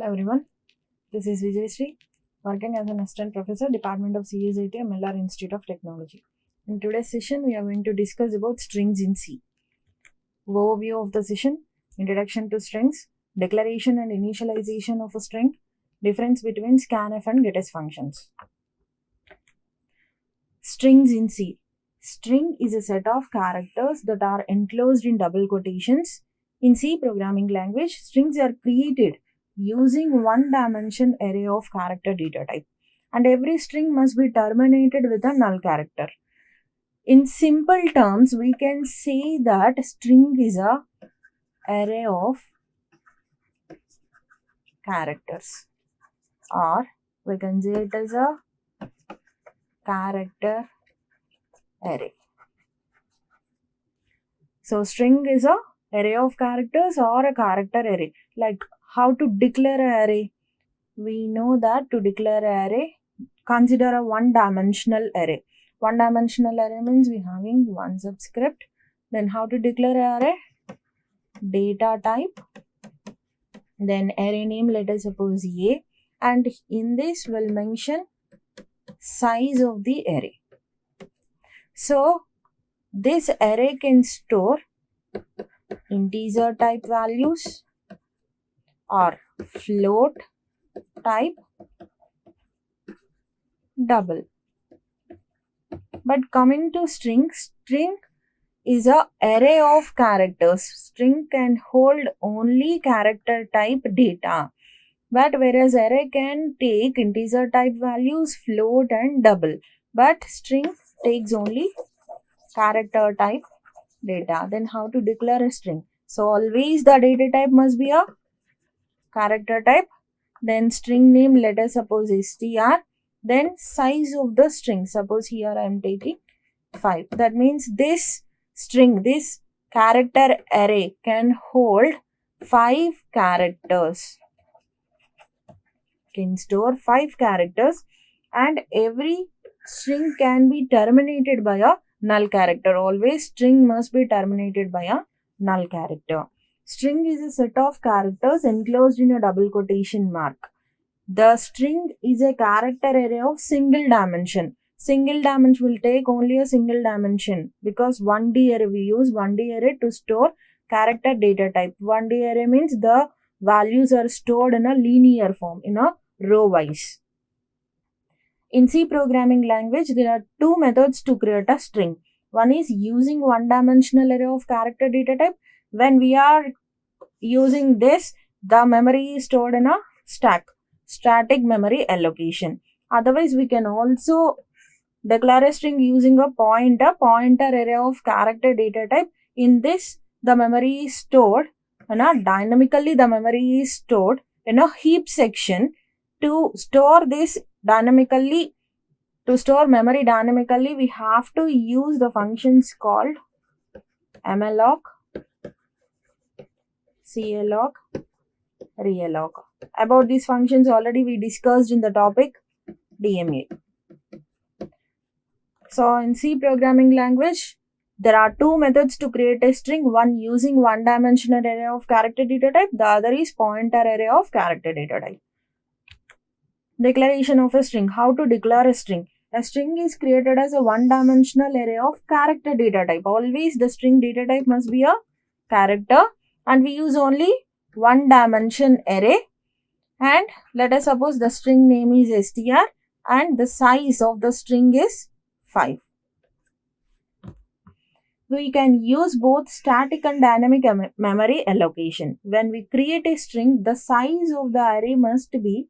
everyone, this is Vijayasri, working as an assistant professor, Department of CSIT, MLR Institute of Technology. In today's session, we are going to discuss about strings in C. Overview of the session, introduction to strings, declaration and initialization of a string, difference between scanf and getS functions. Strings in C. String is a set of characters that are enclosed in double quotations. In C programming language, strings are created using one-dimension array of character data type, and every string must be terminated with a null character. In simple terms, we can say that string is a array of characters, or we can say it as a character array. So string is a array of characters or a character array. Like how to declare an array? We know that to declare an array, consider a one-dimensional array. One-dimensional array means we having one subscript. Then how to declare an array? Data type. Then array name, let us suppose A. And in this we'll mention size of the array. So this array can store integer type values or float type double. But coming to string is a array of characters. String can hold only character type data, but whereas array can take integer type values, float and double, but string takes only character type data. Then how to declare a string? So always the data type must be a character type. Then string name, let us suppose str. Then size of the string, suppose here I am taking 5. That means this string, this character array can hold 5 characters. Can store 5 characters, and every string can be terminated by a null character. Always string must be terminated by a null character. String is a set of characters enclosed in a double quotation mark. The string is a character array of single dimension. Single dimension will take only a single dimension because 1D array, we use 1D array to store character data type. 1D array means the values are stored in a linear form, in a row wise. In C programming language, there are two methods to create a string. One is using one-dimensional array of character data type. When we are using this, the memory is stored in a static memory allocation. Otherwise, we can also declare a string using a pointer array of character data type. In this, the memory is stored, dynamically the memory is stored in a heap section. To store this dynamically, to store memory dynamically, we have to use the functions called malloc, calloc, realloc. About these functions already we discussed in the topic DMA. So in C programming language, there are two methods to create a string. One using one-dimensional array of character data type. The other is pointer array of character data type. Declaration of a string. How to declare a string? A string is created as a one-dimensional array of character data type. Always the string data type must be a character, and we use only one dimension array. And let us suppose the string name is str and the size of the string is 5. We can use both static and dynamic memory allocation. When we create a string, the size of the array must be,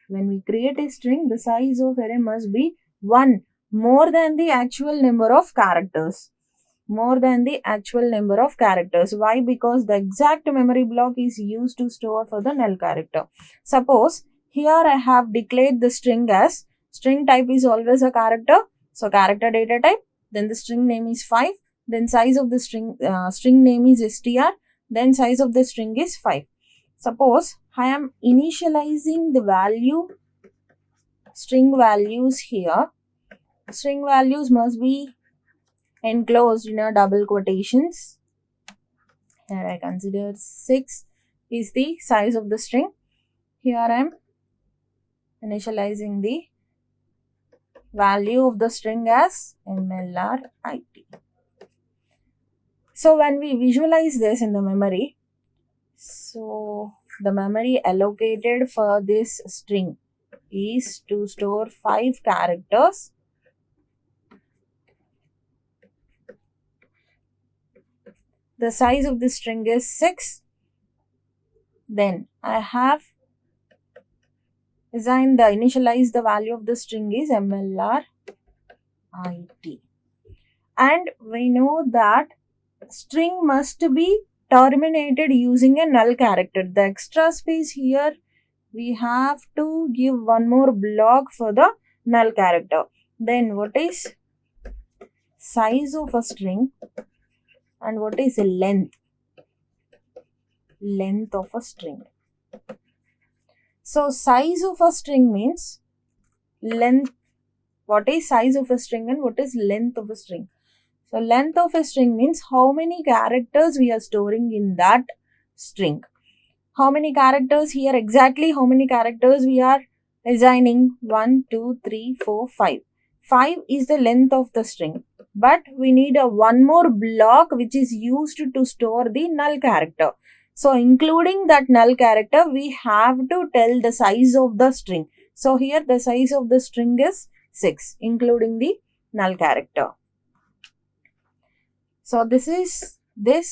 the size of array must be 1 more than the actual number of characters. Why? Because the exact memory block is used to store for the null character. Suppose here I have declared the string as string type is always a character. So character data type, then the string name is 5, then size of the string name is str, then size of the string is 5. Suppose I am initializing the string values here. String values must be enclosed in a double quotations. Here I consider 6 is the size of the string. Here I am initializing the value of the string as MLRIT. So when we visualize this in the memory, so the memory allocated for this string is to store 5 characters. The size of the string is 6. Then I have initialize the value of the string is MLRIT. And we know that string must be terminated using a null character. The extra space here, we have to give one more block for the null character. Then what is size of a string and what is length? Length of a string. So size of a string means length. What is size of a string and what is length of a string? So length of a string means how many characters we are storing in that string. How many characters here exactly? How many characters we are assigning? 1, 2, 3, 4, 5. 5 is the length of the string. But we need a one more block which is used to store the null character. So including that null character, we have to tell the size of the string. So here the size of the string is 6, including the null character. So this is the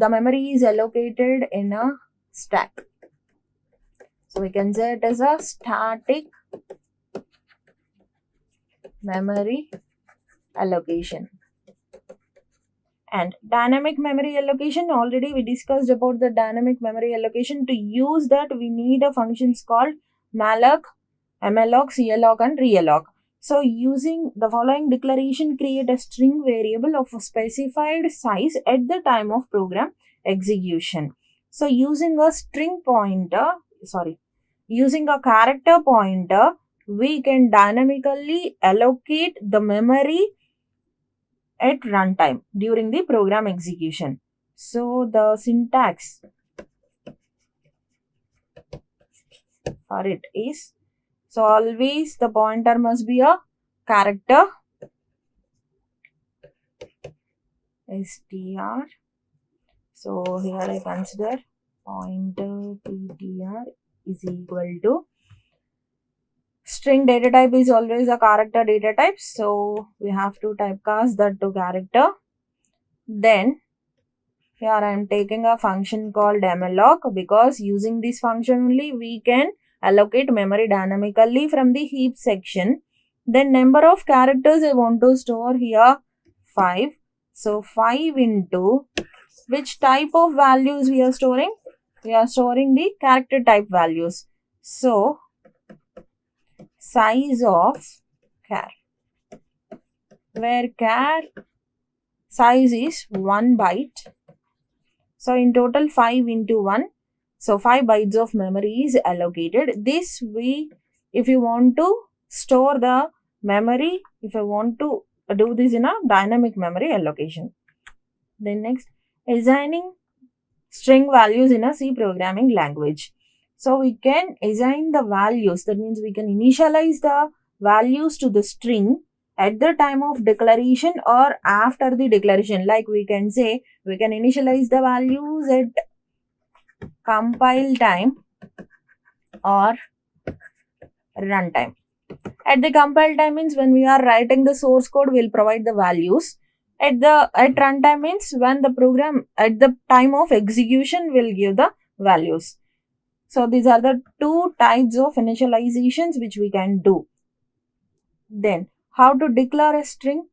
memory is allocated in a stack. So we can say it is a static memory allocation. And dynamic memory allocation, already we discussed about the dynamic memory allocation. To use that, we need a functions called malloc, malloc, calloc and realloc. So using the following declaration, create a string variable of a specified size at the time of program execution. So using a using a character pointer, we can dynamically allocate the memory at runtime during the program execution. So the syntax for it is, so always the pointer must be a character str. So here I consider pointer ptr is equal to string data type is always a character data type. So we have to typecast that to character. Then here I am taking a function called malloc, because using this function only we can allocate memory dynamically from the heap section. Then number of characters I want to store here 5. So 5 into which type of values we are storing? We are storing the character type values. So size of char, where char size is 1 byte. So in total 5 into 1. So 5 bytes of memory is allocated. This if you want to store the memory, if I want to do this in a dynamic memory allocation. Then next, assigning string values in a C programming language. So we can assign the values. That means we can initialize the values to the string at the time of declaration or after the declaration. Like we can say, we can initialize the values at compile time or runtime. At the compile time means when we are writing the source code, we'll provide the values. At runtime means when the program at the time of execution will give the values. So these are the two types of initializations which we can do. Then how to declare a string?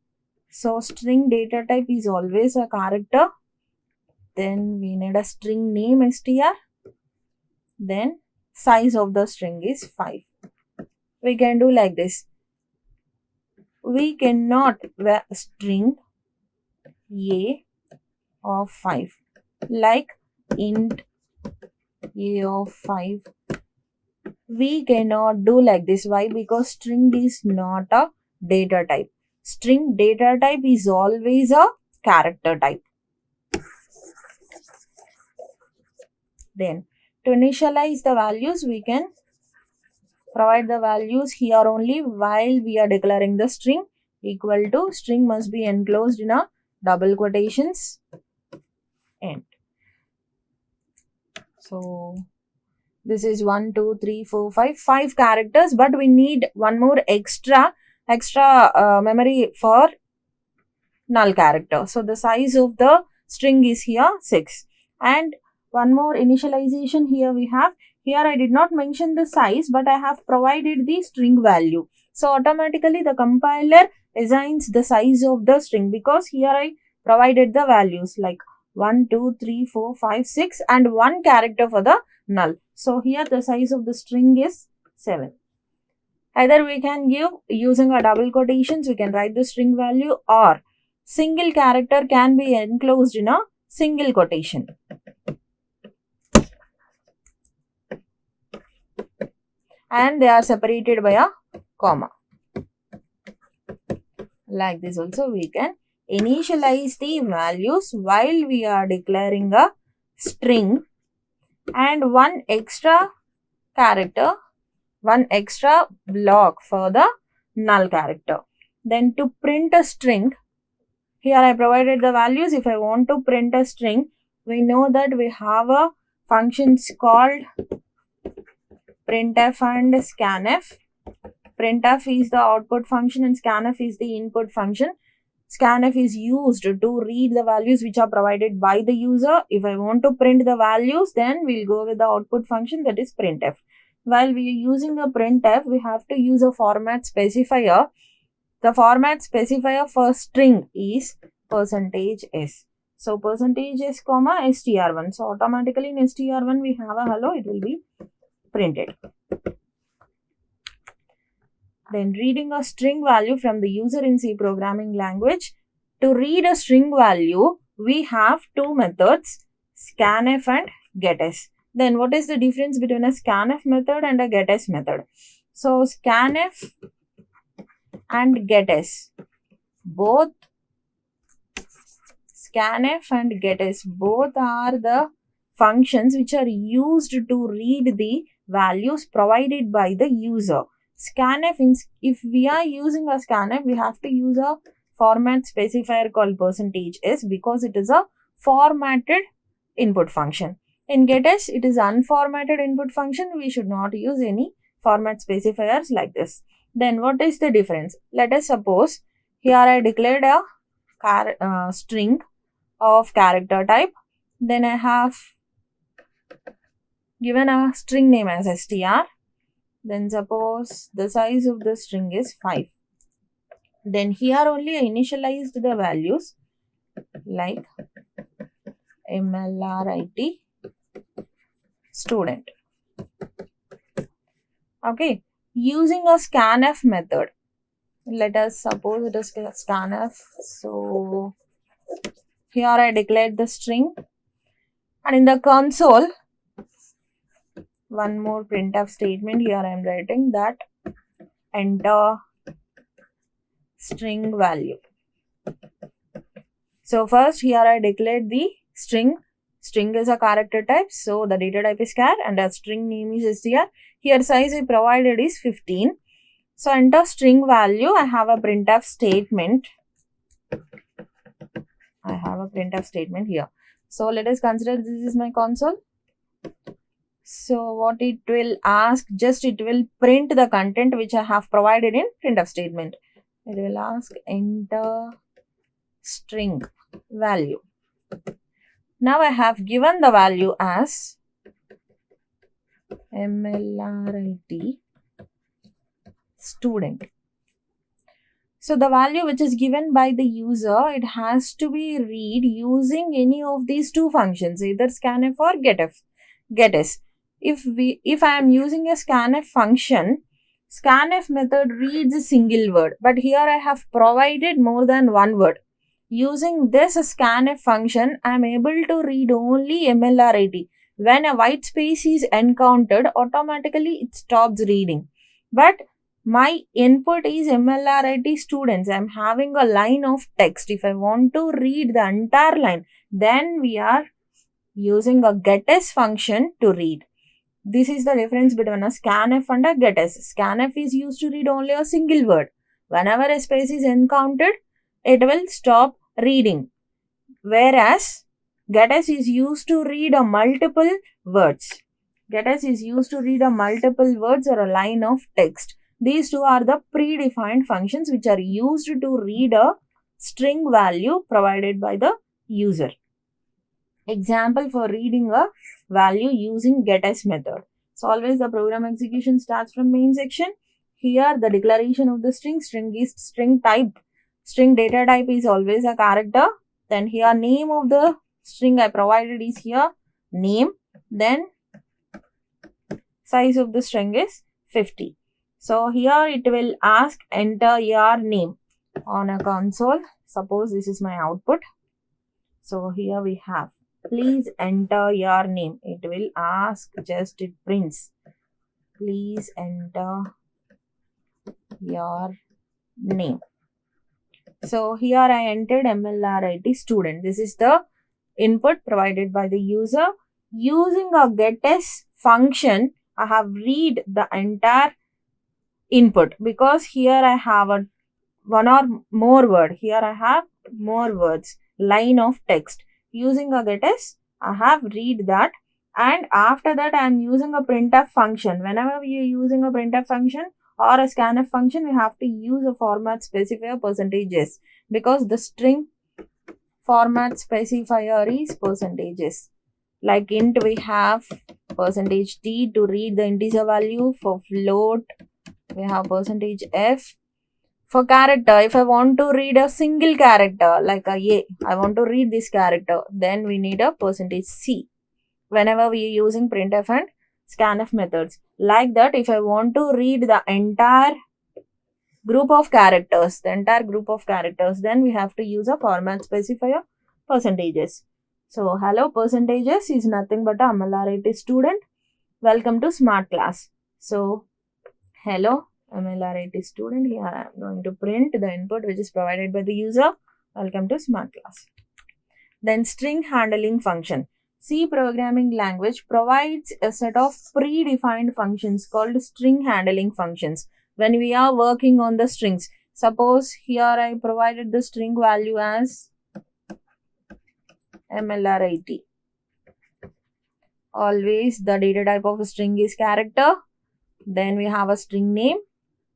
So string data type is always a character. Then we need a string name str. Then size of the string is 5. We can do like this. We cannot string a of 5 like int a of 5. We cannot do like this. Why? Because string is not a data type. String data type is always a character type. Then To initialize the values, we can provide the values here only while we are declaring the string. Equal to string must be enclosed in a double quotations end. So this is 1, 2, 3, 4, 5 characters, but we need one more extra memory for null character. So the size of the string is here 6. And one more initialization here we have. Here I did not mention the size, but I have provided the string value. So automatically the compiler assigns the size of the string, because here I provided the values like 1, 2, 3, 4, 5, 6 and 1 character for the null. So here the size of the string is 7. Either we can give using a double quotations, we can write the string value, or single character can be enclosed in a single quotation. And they are separated by a comma. Like this also we can initialize the values while we are declaring a string, and one extra character, one extra block for the null character. Then to print a string, here I provided the values. If I want to print a string, we know that we have a functions called printf and scanf. Printf is the output function and scanf is the input function. Scanf is used to read the values which are provided by the user. If I want to print the values, then we'll go with the output function, that is printf. While we are using a printf, we have to use a format specifier. The format specifier for string is %s. So %s comma str1. So automatically in str1 we have a hello, it will be printed. Then reading a string value from the user in C programming language. To read a string value, we have two methods, scanf and getS. Then what is the difference between a scanf method and a getS method? So scanf and getS, both scanf and getS, both are the functions which are used to read the values provided by the user. Scanf, if we are using a scanf, we have to use a format specifier called %s, because it is a formatted input function. In getS, it is unformatted input function. We should not use any format specifiers like this. Then what is the difference? Let us suppose here I declared a string of character type. Then I have given a string name as str. Then suppose the size of the string is 5. Then here only I initialized the values like MLRIT student. Okay, using a scanf method. Let us suppose it is scanf. So here I declared the string, and in the console, one more printf statement. Here I am writing that enter string value. So first here I declared the string. String is a character type, so the data type is char and the string name is str. Here size I provided is 15. So enter string value. I have a printf statement. Here. So let us consider this is my console. So what it will ask, just it will print the content which I have provided in printf statement. It will ask enter string value. Now I have given the value as MLRIT student. So the value which is given by the user, it has to be read using any of these two functions, either scanf or getS. If I am using a scanf function, scanf method reads a single word, but here I have provided more than one word. Using this scanf function, I am able to read only MLRIT. When a white space is encountered, automatically it stops reading. But my input is MLRIT students. I am having a line of text. If I want to read the entire line, then we are using a getS function to read. This is the difference between a scanf and a getS. Scanf is used to read only a single word. Whenever a space is encountered, it will stop reading. Whereas getS is used to read a multiple words. getS is used to read a multiple words or a line of text. These two are the predefined functions which are used to read a string value provided by the user. Example for reading a value using getS method. So always the program execution starts from main section. Here the declaration of the string is string type. String data type is always a character. Then here name of the string I provided is here name. Then size of the string is 50. So here it will ask enter your name on a console. Suppose this is my output. So here we have please enter your name. It will ask, just it prints. Please enter your name. So here I entered MLRIT student. This is the input provided by the user. Using a getS function, I have read the entire input because here I have a one or more word. Here I have more words, line of text. Using a getS, I have read that, and after that I am using a printf function. Whenever we are using a printf function or a scanf function, we have to use a format specifier %s because the string format specifier is %s. Like int, we have %t to read the integer value. For float, we have %f. For character, if I want to read a single character like a, I want to read this character, then we need a %c. Whenever we are using printf and scanf methods. Like that, if I want to read the entire group of characters, then we have to use a format specifier %s. So hello %s is nothing but a MLRIT student. Welcome to smart class. So hello MLRIT student. Here I am going to print the input which is provided by the user. Welcome to smart class. Then string handling function. C programming language provides a set of predefined functions called string handling functions. When we are working on the strings, suppose here I provided the string value as MLRIT. Always the data type of a string is character. Then we have a string name.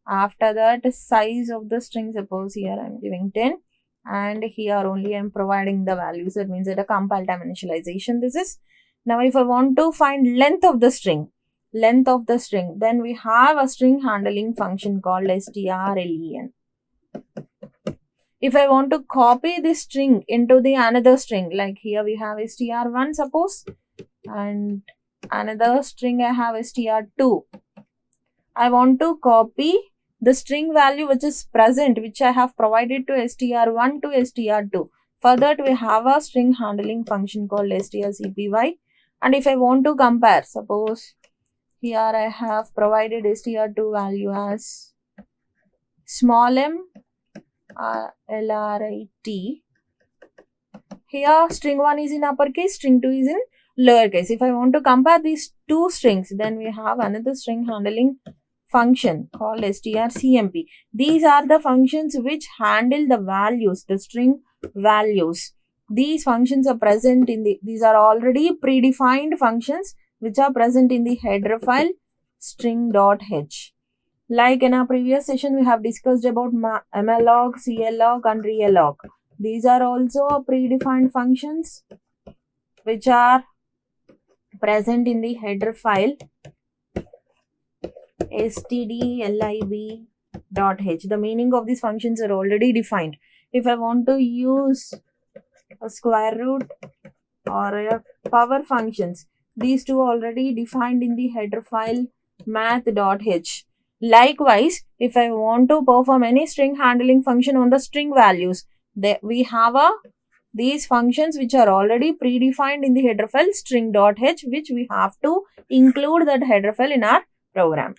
After that, size of the string, suppose here I am giving 10, and here only I am providing the values. That means that a compile time initialization this is. Now if I want to find length of the string, then we have a string handling function called strlen. If I want to copy this string into the another string, like here we have str1 suppose, and another string I have str2. I want to copy the string value which is present, which I have provided to str1 to str2. For that, we have a string handling function called strcpy. And if I want to compare, suppose here I have provided str2 value as small m LRIT. Here string 1 is in uppercase, string 2 is in lowercase. If I want to compare these two strings, then we have another string handling function called strcmp. These are the functions which handle the values, the string values. These functions are present in these are already predefined functions which are present in the header file string.h. Like in our previous session, we have discussed about mlog, clog and reallog. These are also predefined functions which are present in the header file stdlib.h. The meaning of these functions are already defined. If I want to use a square root or a power functions, these two already defined in the header file math.h. Likewise, if I want to perform any string handling function on the string values, we have these functions which are already predefined in the header file string.h, which we have to include that header file in our program.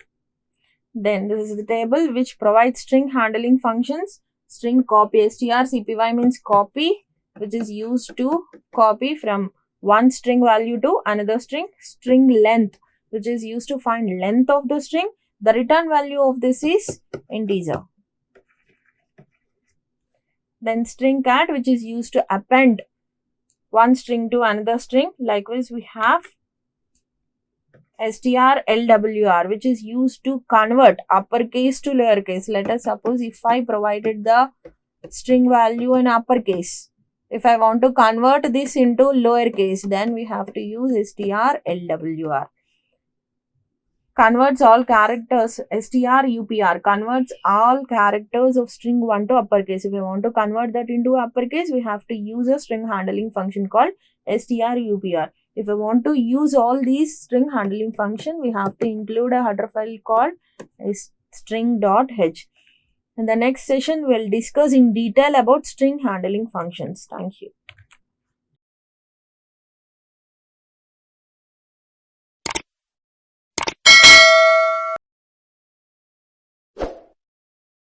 Then this is the table which provides string handling functions. String copy, strcpy means copy, which is used to copy from one string value to another string. String length, which is used to find length of the string. The return value of this is integer. Then string cat, which is used to append one string to another string. Likewise, we have strlwr, which is used to convert uppercase to lowercase. Let us suppose if I provided the string value in uppercase, if I want to convert this into lowercase, then we have to use strlwr. Converts all characters, strupr converts all characters of string 1 to uppercase. If I want to convert that into uppercase, we have to use a string handling function called strupr. If I want to use all these string handling function, we have to include a header file called string.h. In the next session, we'll discuss in detail about string handling functions. Thank you.